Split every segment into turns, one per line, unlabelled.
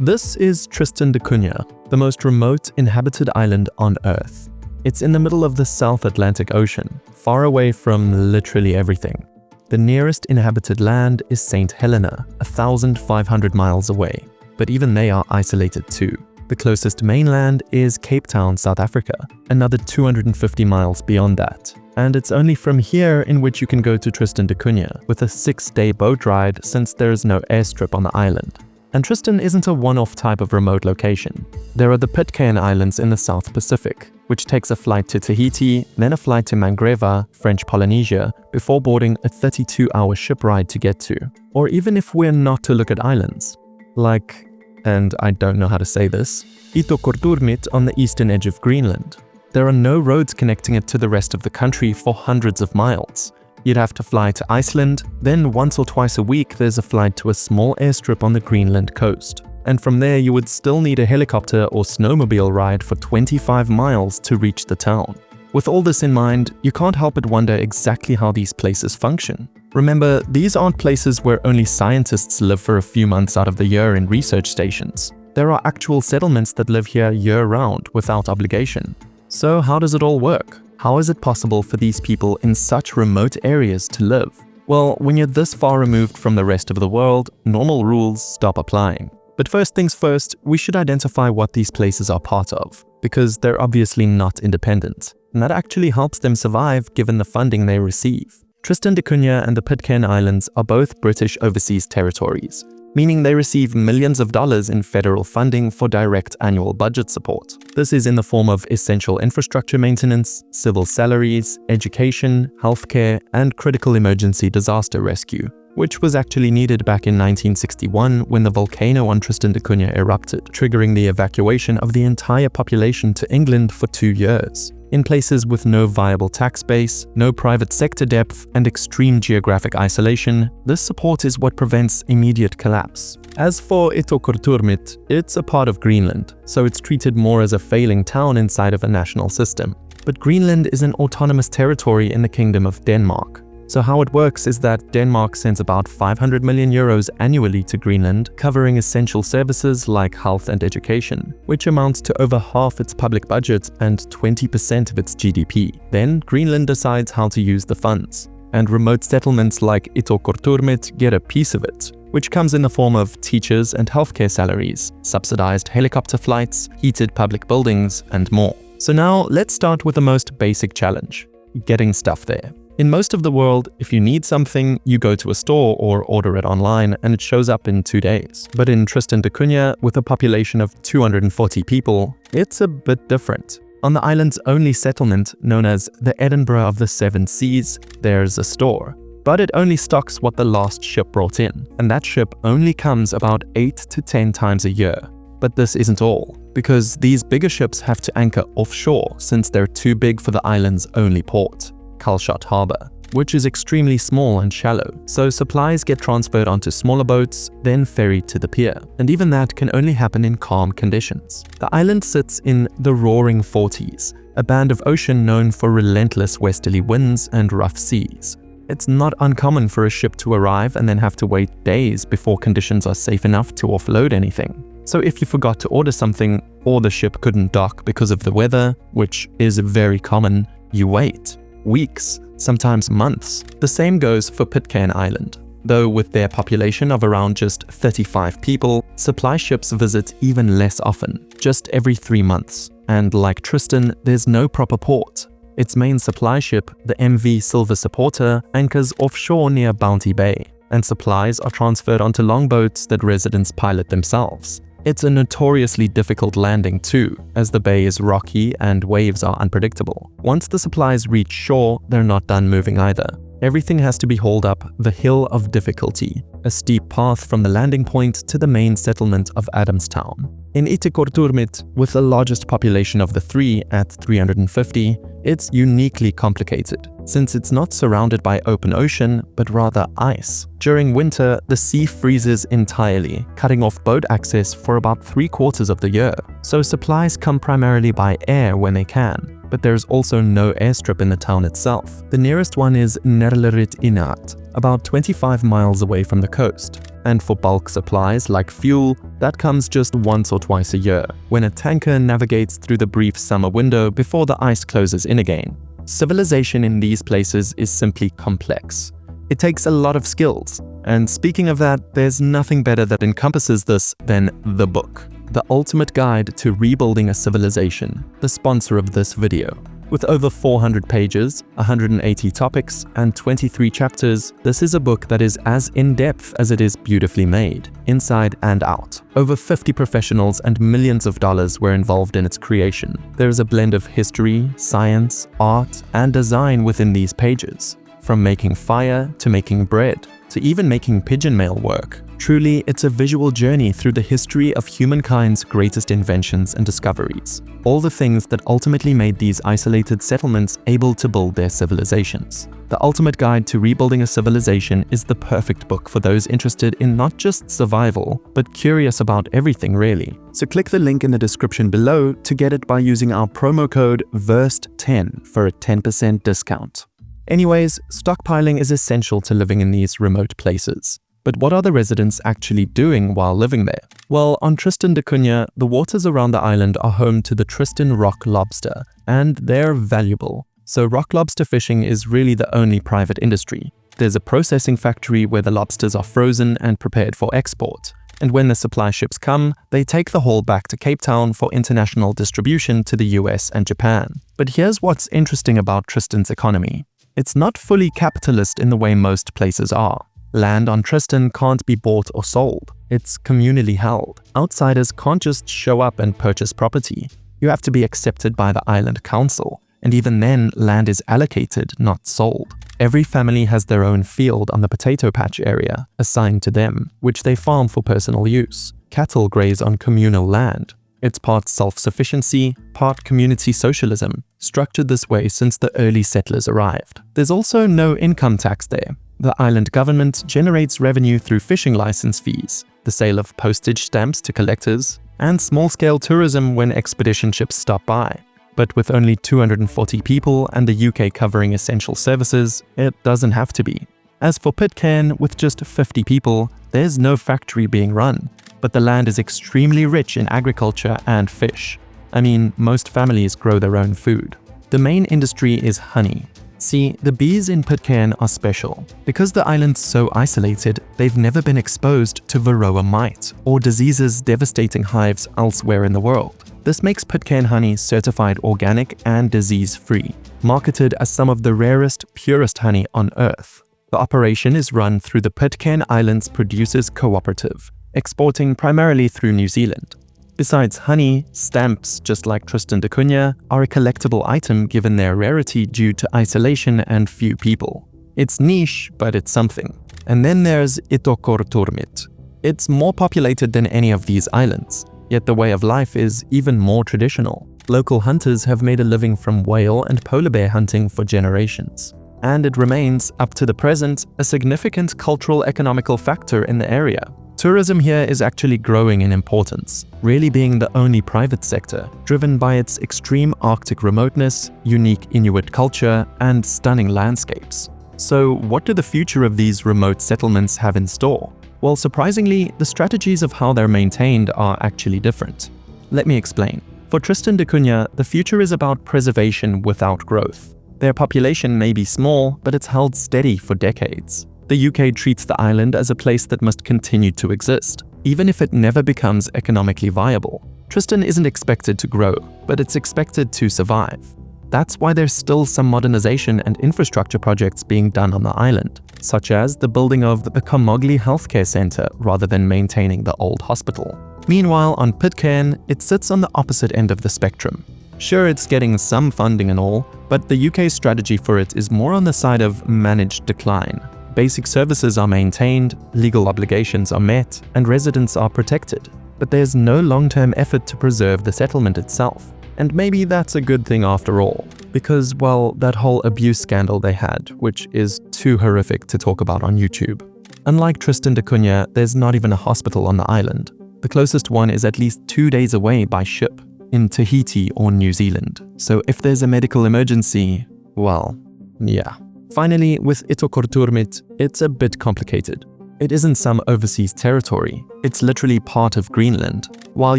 This is Tristan da Cunha, the most remote inhabited island on Earth. It's in the middle of the South Atlantic Ocean, far away from literally everything. The nearest inhabited land is St. Helena, 1,500 miles away, but even they are isolated too. The closest mainland is Cape Town, South Africa, another 250 miles beyond that. And it's only from here in which you can go to Tristan da Cunha with a 6-day boat ride, since there is no airstrip on the island. And Tristan isn't a one-off type of remote location. There are the Pitcairn Islands in the South Pacific, which takes a flight to Tahiti, then a flight to Mangreva, French Polynesia, before boarding a 32-hour ship ride to get to. Or even if we're not to look at islands, like, and I don't know how to say this, Ittoqqortoormiit on the eastern edge of Greenland. There are no roads connecting it to the rest of the country for hundreds of miles. You'd have to fly to Iceland, then once or twice a week there's a flight to a small airstrip on the Greenland coast. And from there you would still need a helicopter or snowmobile ride for 25 miles to reach the town. With all this in mind, you can't help but wonder exactly how these places function. Remember, these aren't places where only scientists live for a few months out of the year in research stations. There are actual settlements that live here year-round without obligation. So how does it all work? How is it possible for these people in such remote areas to live? Well, when you're this far removed from the rest of the world, normal rules stop applying. But first things first, we should identify what these places are part of, because they're obviously not independent. And that actually helps them survive given the funding they receive. Tristan da Cunha and the Pitcairn Islands are both British overseas territories, meaning they receive millions of dollars in federal funding for direct annual budget support. This is in the form of essential infrastructure maintenance, civil salaries, education, healthcare, and critical emergency disaster rescue, which was actually needed back in 1961 when the volcano on Tristan da Cunha erupted, triggering the evacuation of the entire population to England for 2 years. In places with no viable tax base, no private sector depth, and extreme geographic isolation, this support is what prevents immediate collapse. As for Ittoqqortoormiit, it's a part of Greenland, so it's treated more as a failing town inside of a national system. But Greenland is an autonomous territory in the Kingdom of Denmark. So how it works is that Denmark sends about 500 million euros annually to Greenland, covering essential services like health and education, which amounts to over half its public budget and 20% of its GDP. Then Greenland decides how to use the funds, and remote settlements like Ittoqqortoormiit get a piece of it, which comes in the form of teachers and healthcare salaries, subsidized helicopter flights, heated public buildings, and more. So now let's start with the most basic challenge: getting stuff there. In most of the world, if you need something, you go to a store or order it online and it shows up in 2 days. But in Tristan da Cunha, with a population of 240 people, it's a bit different. On the island's only settlement, known as the Edinburgh of the Seven Seas, there's a store. But it only stocks what the last ship brought in, and that ship only comes about 8 to 10 times a year. But this isn't all, because these bigger ships have to anchor offshore since they're too big for the island's only port, Calshot Harbour, which is extremely small and shallow, so supplies get transferred onto smaller boats, then ferried to the pier, and even that can only happen in calm conditions. The island sits in the Roaring Forties, a band of ocean known for relentless westerly winds and rough seas. It's not uncommon for a ship to arrive and then have to wait days before conditions are safe enough to offload anything. So if you forgot to order something, or the ship couldn't dock because of the weather, which is very common, you wait. Weeks, sometimes months. The same goes for Pitcairn Island. Though with their population of around just 35 people, supply ships visit even less often, just every 3 months. And like Tristan, there's no proper port. Its main supply ship, the MV Silver Supporter, anchors offshore near Bounty Bay, and supplies are transferred onto longboats that residents pilot themselves. It's a notoriously difficult landing too, as the bay is rocky and waves are unpredictable. Once the supplies reach shore, they're not done moving either. Everything has to be hauled up the Hill of Difficulty, a steep path from the landing point to the main settlement of Adamstown. In Ittoqqortoormiit, with the largest population of the three at 350, it's uniquely complicated, since it's not surrounded by open ocean, but rather ice. During winter, the sea freezes entirely, cutting off boat access for about 3/4 of the year. So supplies come primarily by air when they can, but there's also no airstrip in the town itself. The nearest one is Nerlerit Inat, about 25 miles away from the coast. And for bulk supplies like fuel, that comes just once or twice a year, when a tanker navigates through the brief summer window before the ice closes in again. Civilization in these places is simply complex. It takes a lot of skills. And speaking of that, there's nothing better that encompasses this than the book, The Ultimate Guide to Rebuilding a Civilization, the sponsor of this video. With over 400 pages, 180 topics, and 23 chapters, this is a book that is as in-depth as it is beautifully made, inside and out. Over 50 professionals and millions of dollars were involved in its creation. There is a blend of history, science, art, and design within these pages. From making fire, to making bread, to even making pigeon mail work. Truly, it's a visual journey through the history of humankind's greatest inventions and discoveries. All the things that ultimately made these isolated settlements able to build their civilizations. The Ultimate Guide to Rebuilding a Civilization is the perfect book for those interested in not just survival, but curious about everything really. So click the link in the description below to get it by using our promo code VERST10 for a 10% discount. Anyways, stockpiling is essential to living in these remote places. But what are the residents actually doing while living there? Well, on Tristan da Cunha, the waters around the island are home to the Tristan rock lobster, and they're valuable. So rock lobster fishing is really the only private industry. There's a processing factory where the lobsters are frozen and prepared for export. And when the supply ships come, they take the haul back to Cape Town for international distribution to the US and Japan. But here's what's interesting about Tristan's economy. It's not fully capitalist in the way most places are. Land on Tristan can't be bought or sold. It's communally held. Outsiders can't just show up and purchase property. You have to be accepted by the island council, and even then, land is allocated, not sold. Every family has their own field on the potato patch area, assigned to them, which they farm for personal use. Cattle graze on communal land. It's part self-sufficiency, part community socialism, structured this way since the early settlers arrived. There's also no income tax there. The island government generates revenue through fishing license fees, the sale of postage stamps to collectors, and small-scale tourism when expedition ships stop by. But with only 240 people and the UK covering essential services, it doesn't have to be. As for Pitcairn, with just 50 people, there's no factory being run, but the land is extremely rich in agriculture and fish. I mean, most families grow their own food. The main industry is honey. See, the bees in Pitcairn are special. Because the island's so isolated, they've never been exposed to varroa mite or diseases devastating hives elsewhere in the world. This makes Pitcairn honey certified organic and disease-free, marketed as some of the rarest, purest honey on Earth. The operation is run through the Pitcairn Islands Producers Cooperative, exporting primarily through New Zealand. Besides honey, stamps, just like Tristan da Cunha, are a collectible item given their rarity due to isolation and few people. It's niche, but it's something. And then there's Itokorturmit. It's more populated than any of these islands, yet the way of life is even more traditional. Local hunters have made a living from whale and polar bear hunting for generations. And it remains, up to the present, a significant cultural economical factor in the area. Tourism here is actually growing in importance, really being the only private sector, driven by its extreme Arctic remoteness, unique Inuit culture, and stunning landscapes. So what do the future of these remote settlements have in store? Well, surprisingly, the strategies of how they're maintained are actually different. Let me explain. For Tristan da Cunha, the future is about preservation without growth. Their population may be small, but it's held steady for decades. The UK treats the island as a place that must continue to exist, even if it never becomes economically viable. Tristan isn't expected to grow, but it's expected to survive. That's why there's still some modernization and infrastructure projects being done on the island, such as the building of the Kamogli Healthcare Centre rather than maintaining the old hospital. Meanwhile, on Pitcairn, it sits on the opposite end of the spectrum. Sure, it's getting some funding and all, but the UK's strategy for it is more on the side of managed decline. Basic services are maintained, legal obligations are met, and residents are protected. But there's no long-term effort to preserve the settlement itself. And maybe that's a good thing after all, because, well, that whole abuse scandal they had, which is too horrific to talk about on YouTube. Unlike Tristan da Cunha, there's not even a hospital on the island. The closest one is at least 2 days away by ship, in Tahiti or New Zealand. So if there's a medical emergency, well, yeah. Finally, with Itokorturmit, it's a bit complicated. It isn't some overseas territory, it's literally part of Greenland. While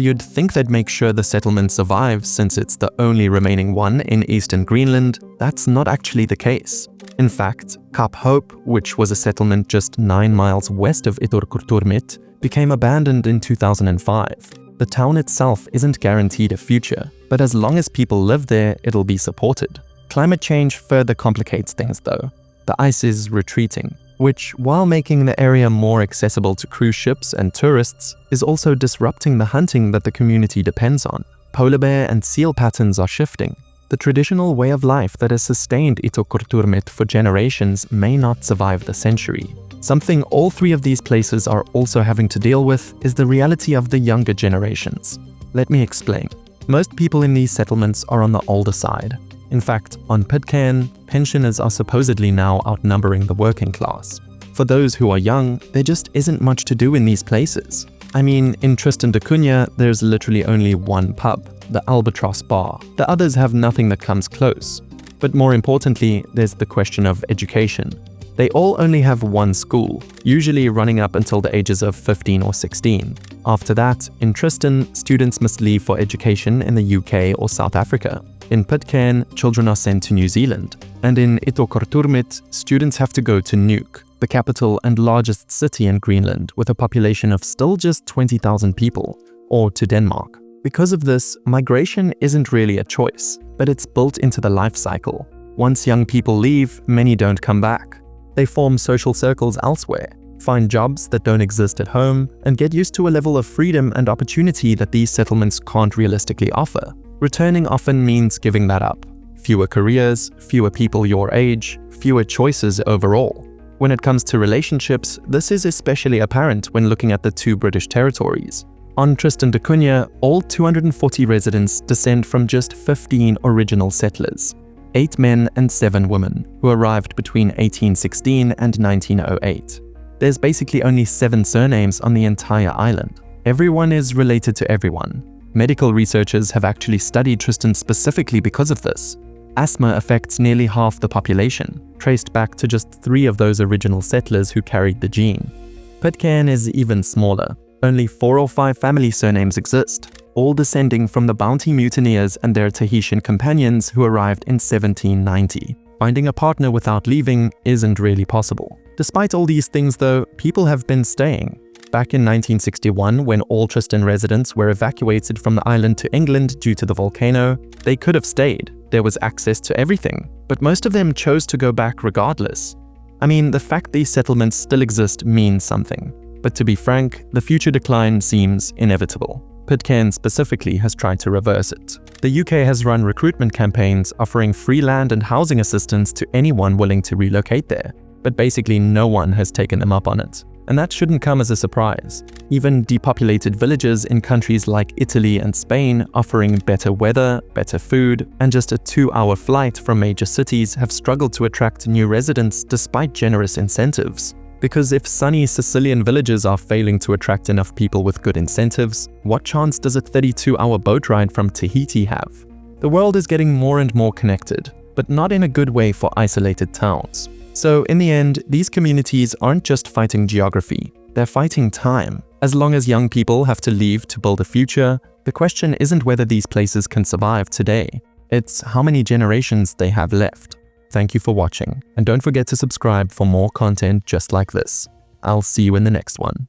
you'd think they'd make sure the settlement survives since it's the only remaining one in eastern Greenland, that's not actually the case. In fact, Kap Hope, which was a settlement just 9 miles west of Ittoqqortoormiit, became abandoned in 2005. The town itself isn't guaranteed a future, but as long as people live there, it'll be supported. Climate change further complicates things though. The ice is retreating, which, while making the area more accessible to cruise ships and tourists, is also disrupting the hunting that the community depends on. Polar bear and seal patterns are shifting. The traditional way of life that has sustained Ittoqqortoormiit for generations may not survive the century. Something all three of these places are also having to deal with is the reality of the younger generations. Let me explain. Most people in these settlements are on the older side. In fact, on Pitcairn, pensioners are supposedly now outnumbering the working class. For those who are young, there just isn't much to do in these places. I mean, in Tristan da Cunha, there's literally only one pub, the Albatross Bar. The others have nothing that comes close. But more importantly, there's the question of education. They all only have one school, usually running up until the ages of 15 or 16. After that, in Tristan, students must leave for education in the UK or South Africa. In Pitcairn, children are sent to New Zealand. And in Ittoqqortoormiit, students have to go to Nuuk, the capital and largest city in Greenland, with a population of still just 20,000 people, or to Denmark. Because of this, migration isn't really a choice, but it's built into the life cycle. Once young people leave, many don't come back. They form social circles elsewhere, find jobs that don't exist at home, and get used to a level of freedom and opportunity that these settlements can't realistically offer. Returning often means giving that up. Fewer careers, fewer people your age, fewer choices overall. When it comes to relationships, this is especially apparent when looking at the two British territories. On Tristan da Cunha, all 240 residents descend from just 15 original settlers, 8 men and 7 women, who arrived between 1816 and 1908. There's basically only 7 surnames on the entire island. Everyone is related to everyone. Medical researchers have actually studied Tristan specifically because of this. Asthma affects nearly half the population, traced back to just 3 of those original settlers who carried the gene. Pitcairn is even smaller. Only 4 or 5 family surnames exist, all descending from the Bounty mutineers and their Tahitian companions who arrived in 1790. Finding a partner without leaving isn't really possible. Despite all these things though, people have been staying. Back in 1961, when all Tristan residents were evacuated from the island to England due to the volcano, they could have stayed. There was access to everything, but most of them chose to go back regardless. I mean, the fact these settlements still exist means something. But to be frank, the future decline seems inevitable. Pitcairn specifically has tried to reverse it. The UK has run recruitment campaigns offering free land and housing assistance to anyone willing to relocate there, but basically no one has taken them up on it. And that shouldn't come as a surprise. Even depopulated villages in countries like Italy and Spain offering better weather, better food, and just a 2-hour flight from major cities have struggled to attract new residents despite generous incentives. Because if sunny Sicilian villages are failing to attract enough people with good incentives, what chance does a 32-hour boat ride from Tahiti have? The world is getting more and more connected, but not in a good way for isolated towns. So in the end, these communities aren't just fighting geography, they're fighting time. As long as young people have to leave to build a future, the question isn't whether these places can survive today, it's how many generations they have left. Thank you for watching, and don't forget to subscribe for more content just like this. I'll see you in the next one.